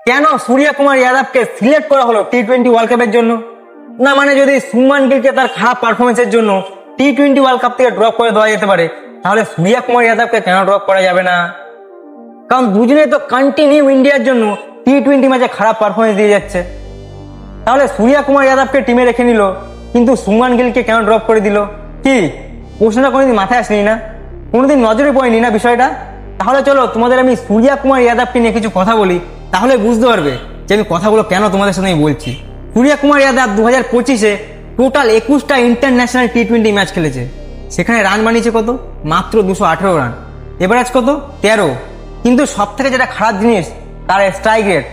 কেন সূর্য কুমার যাদবকে সিলেক্ট করা হলো টি-20 ওয়ার্ল্ড কাপের জন্য? না মানে যদি সুমান গিলকে তার খারাপ পারফরমেন্সের জন্য টি-20 ওয়ার্ল্ড কাপ থেকে ড্রপ করে দেওয়া যেতে পারে, তাহলে সূর্য কুমার যাদবকে কেন ড্রপ করা যাবে না? কারণ দুজনে তো কন্টিনিউ ইন্ডিয়ার জন্য টি-20 ম্যাচে খারাপ পারফরমেন্স দিয়ে যাচ্ছে। তাহলে সূর্য কুমার যাদবকে টিমে রেখে নিল, কিন্তু সুমান গিলকে কেন ড্রপ করে দিল? কি প্রশ্নটা কোনোদিন মাথায় আসেনি না? কোনোদিন নজরে পড়েনি না বিষয়টা? তাহলে চলো তোমাদের আমি সূর্য কুমার যাদবকে নিয়ে কিছু কথা বলি, তাহলে বুঝতে পারবে যে আমি কথাগুলো কেন তোমাদের সাথে আমি বলছি। সূর্য কুমার যাদব 2025-এ টোটাল 21টা ইন্টারন্যাশনাল টি-20 ম্যাচ খেলেছে। সেখানে রান বানিয়েছে কত? মাত্র 218 রান। এভারেজ কত? 13। কিন্তু সব থেকে যেটা খারাপ জিনিস, তার স্ট্রাইক রেট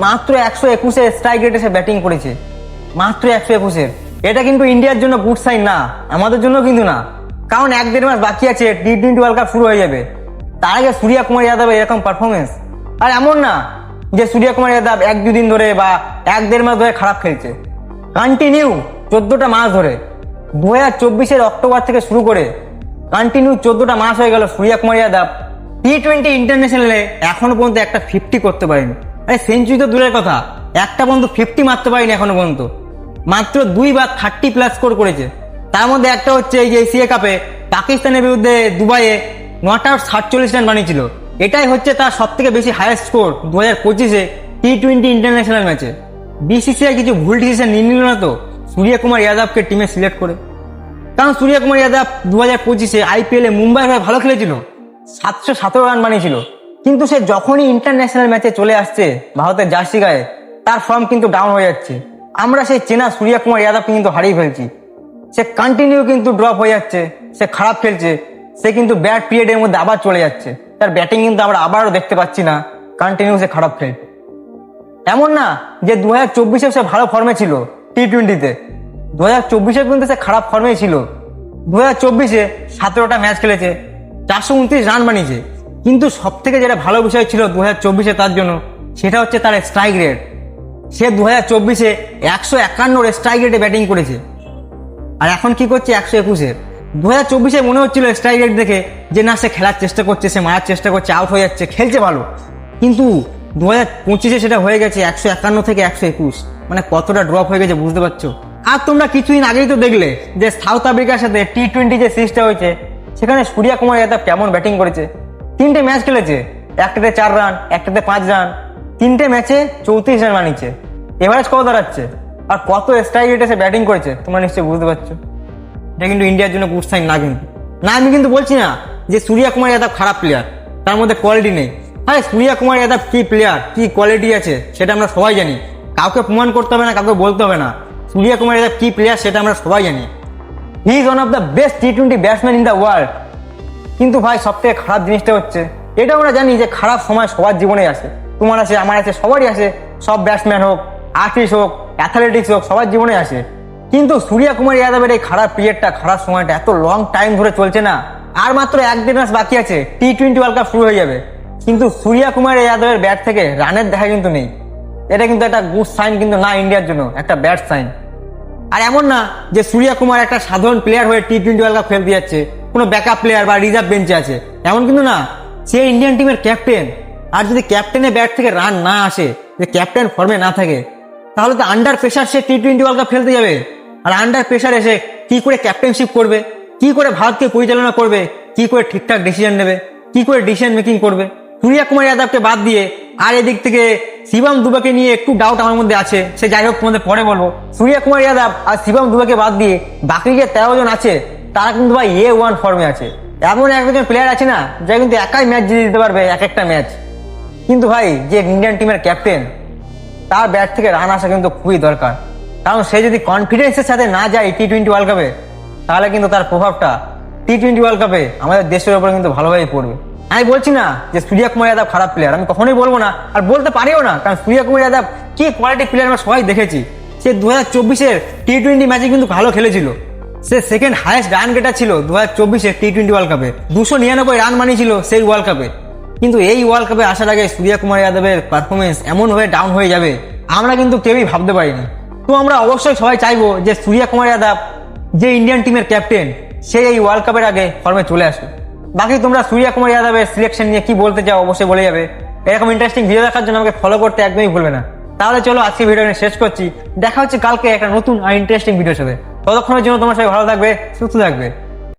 মাত্র 121-এর স্ট্রাইক রেটে সে ব্যাটিং করেছে, মাত্র 121-এর। এটা কিন্তু ইন্ডিয়ার জন্য গুড সাইন না, আমাদের জন্য কিন্তু না। কারণ 1-1.5 মাস বাকি আছে, টি-20 ওয়ার্ল্ড কাপ শুরু হয়ে যাবে। তার আগে সূর্য কুমার যাদব এরকম পারফরমেন্স। আর এমন না যে সূর্য কুমার যাদব 1-2 দিন ধরে বা 1-1.5 মাস ধরে খারাপ খেলছে, কন্টিনিউ 14টা মাস ধরে 2024-এর অক্টোবর থেকে শুরু করে কন্টিনিউ 14টা মাস হয়ে গেল সূর্য কুমার যাদব টি-20 ইন্টারন্যাশনালে এখনো পর্যন্ত একটা 50 করতে পারেনি। আরে সেঞ্চুরি তো দূরের কথা, একটা পর্যন্ত 50 মারতে পারেনি এখনো পর্যন্ত। মাত্র 2 বার 30+ স্কোর করেছে। তার মধ্যে একটা হচ্ছে এই যে এশিয়া কাপে পাকিস্তানের বিরুদ্ধে দুবাইয়ে নট আউট 47 রান বানিয়েছিল। এটাই হচ্ছে তার সব থেকে বেশি হাইয়েস্ট স্কোর 2025-এ টি-20 ইন্টারন্যাশনাল ম্যাচে। বিসিসিআই কিছু ভুল ডিসিশন নিয়ে নিল না তো সূর্য কুমার যাদবকে টিমে সিলেক্ট করে? কারণ সূর্য কুমার যাদব 2025-এ আইপিএলে মুম্বাইয়ের হয়ে ভালো খেলেছিল, 717 রান বানিয়েছিল। কিন্তু সে যখনই ইন্টারন্যাশনাল ম্যাচে চলে আসছে ভারতের জার্সি গায়ে, তার ফর্ম কিন্তু ডাউন হয়ে যাচ্ছে। আমরা সেই চেনা সূর্য কুমার যাদবকে কিন্তু হারিয়ে ফেলছি। সে কন্টিনিউ কিন্তু ড্রপ হয়ে যাচ্ছে, সে খারাপ খেলছে, সে কিন্তু ব্যাড পিরিয়ডের মধ্যে আবার চলে যাচ্ছে। তার ব্যাটিং কিন্তু আমরা আবারও দেখতে পাচ্ছি না, কন্টিনিউ সে খারাপ খেলছে। এমন না যে 2024-এ সে ভালো ফর্মে ছিল টি-20-তে, 2024-এ কিন্তু সে খারাপ ফর্মে ছিল। 2024-এ 17টা ম্যাচ খেলেছে, 429 রান বানিয়েছে। কিন্তু সব থেকে যেটা ভালো বিষয় ছিল 2024-এ তার জন্য, সেটা হচ্ছে তার স্ট্রাইক রেট। সে 2024-এ 151 স্ট্রাইক রেটে ব্যাটিং করেছে, আর এখন কি করছে 121-এর। 2024-এ মনে হচ্ছিল স্ট্রাইক রেট দেখে যে না, সে খেলার চেষ্টা করছে, সে মারার চেষ্টা করছে, আউট হয়ে যাচ্ছে, খেলছে ভালো। কিন্তু 2025-এ সেটা হয়ে গেছে 151 থেকে 121। মানে কতটা ড্রপ হয়ে গেছে বুঝতে পারছো? আর তোমরা কিছুদিন আগেই তো দেখলে যে সাউথ আফ্রিকার সাথে টি-20 যে সিরিজটা হয়েছে, সেখানে সূর্য কুমার যাদব কেমন ব্যাটিং করেছে। 3টে ম্যাচ খেলেছে, একটাতে 4 রান, একটাতে 5 রান, 3টে ম্যাচে 34 রান বানিয়েছে। এভারেজ কত দাঁড়াচ্ছে, আর কত স্ট্রাইক রেটে সে ব্যাটিং করেছে তোমরা নিশ্চয়ই বুঝতে পারছো। এটা কিন্তু ইন্ডিয়ার জন্য গুড সাইন না। কিন্তু না, আমি কিন্তু বলছি না যে সূর্য কুমার যাদব খারাপ প্লেয়ার, তার মধ্যে কোয়ালিটি নেই। হ্যাঁ, সূর্য কুমার যাদব কি প্লেয়ার, কি কোয়ালিটি আছে সেটা আমরা সবাই জানি। কাউকে প্রমাণ করতে হবে না, কাউকে বলতে হবে না। সূর্য কুমার যাদব কি প্লেয়ার সেটা আমরা সবাই জানি। He is one of the best টি-20 ব্যাটসম্যান ইন দ্য ওয়ার্ল্ড। কিন্তু ভাই সব থেকে খারাপ জিনিসটা হচ্ছে, এটা আমরা জানি যে খারাপ সময় সবার জীবনে আসে, তোমার আছে, আমার আছে, সবারই আসে। সব ব্যাটসম্যান হোক, আর্টিস্ট হোক, অ্যাথলেটিক্স হোক, সবার জীবনে আসে। কিন্তু সূর্য কুমার যাদবের এই খারাপ পিরিয়ডটা, খারাপ সময়টা এত লং টাইম ধরে চলছে না। আর মাত্র 1-1.5 মাস বাকি আছে, টি-20 ওয়ার্ল্ড কাপ শুরু হয়ে যাবে। কিন্তু সূর্য কুমার যাদবের ব্যাট থেকে রানের দেখা কিন্তু নেই। এটা কিন্তু একটা গুড সাইন কিন্তু না ইন্ডিয়ার জন্য, একটা ব্যাড সাইন। আর এমন না যে সূর্য কুমার একটা সাধারণ প্লেয়ার হয়ে টি-20 ওয়ার্ল্ড কাপ খেলতে যাচ্ছে, কোনো ব্যাকআপ প্লেয়ার বা রিজার্ভ বেঞ্চে আছে, এমন কিন্তু না। সে ইন্ডিয়ান টিমের ক্যাপ্টেন। আর যদি ক্যাপ্টেনের ব্যাট থেকে রান না আসে, যে ক্যাপ্টেন ফর্মে না থাকে, তাহলে তো আন্ডার প্রেশার সে টি-20 ওয়ার্ল্ড কাপ খেলতে যাবে। আর আন্ডার প্রেশার এসে কি করে ক্যাপ্টেনশিপ করবে, কি করে ভারতকে পরিচালনা করবে, কি করে ঠিকঠাক ডিসিশন নেবে, কি করে ডিসিশন মেকিং করবে? সূর্য কুমার যাদবকে বাদ দিয়ে আর এদিক থেকে শিবম দুবেকে নিয়ে একটু ডাউট আমার মধ্যে আছে। সে যাই হোক, তোমাদের পরে বলবো। সূর্য কুমার যাদব আর শিবম দুবেকে বাদ দিয়ে বাকি যে 13 জন আছে, তারা কিন্তু ভাই A1 ফর্মে আছে। এমন একজন প্লেয়ার আছে না, যা কিন্তু একাই ম্যাচ জিতে দিতে পারবে, এক একটা ম্যাচ। কিন্তু ভাই যে ইন্ডিয়ান টিমের ক্যাপ্টেন, তার ব্যাট থেকে রান আসা কিন্তু খুবই দরকার। কারণ সে যদি কনফিডেন্সের সাথে না যায় টি-20 ওয়ার্ল্ড কাপে, তাহলে কিন্তু তার প্রভাবটা টি-20 ওয়ার্ল্ড কাপে আমাদের দেশের উপরে কিন্তু ভালোভাবে পড়বে। আমি বলছি না যে সূর্য কুমার যাদব খারাপ প্লেয়ার, আমি কখনোই বলবো না, আর বলতে পারিও না। কারণ সূর্য কুমার যাদব কি কোয়ালিটি প্লেয়ার আমরা সবাই দেখেছি। সে 2024-এর টি-20 ম্যাচে কিন্তু ভালো খেলেছিল। সে সেকেন্ড হাইয়েস্ট রান গেটার ছিল 2024-এর টি-20 ওয়ার্ল্ড কাপে, 299 রান বানিয়েছিল সেই ওয়ার্ল্ড কাপে। কিন্তু এই ওয়ার্ল্ড কাপে আসার আগে সূর্য কুমার যাদবের পারফরমেন্স এমনভাবে ডাউন হয়ে যাবে, আমরা কিন্তু কেউই ভাবতে পারিনি। তো আমরা অবশ্যই সবাই চাইবো যে সূর্য কুমার যাদব যে ইন্ডিয়ান টিমের ক্যাপ্টেন, সে এই ওয়ার্ল্ড কাপের আগে ফর্মে চলে আসে। বাকি তোমরা সূর্য কুমার যাদবের সিলেকশন নিয়ে কি বলতে চাও অবশ্যই বলে যাবে। এরকম ইন্টারেস্টিং ভিডিও দেখার জন্য আমাকে ফলো করতে একদমই ভুলবে না। তাহলে চলো আজকে ভিডিও শেষ করছি, দেখা হচ্ছে কালকে একটা নতুন আর ইন্টারেস্টিং ভিডিওর সাথে। ততক্ষণের জন্য তোমার সবাই ভালো থাকবে, সুস্থ থাকবে।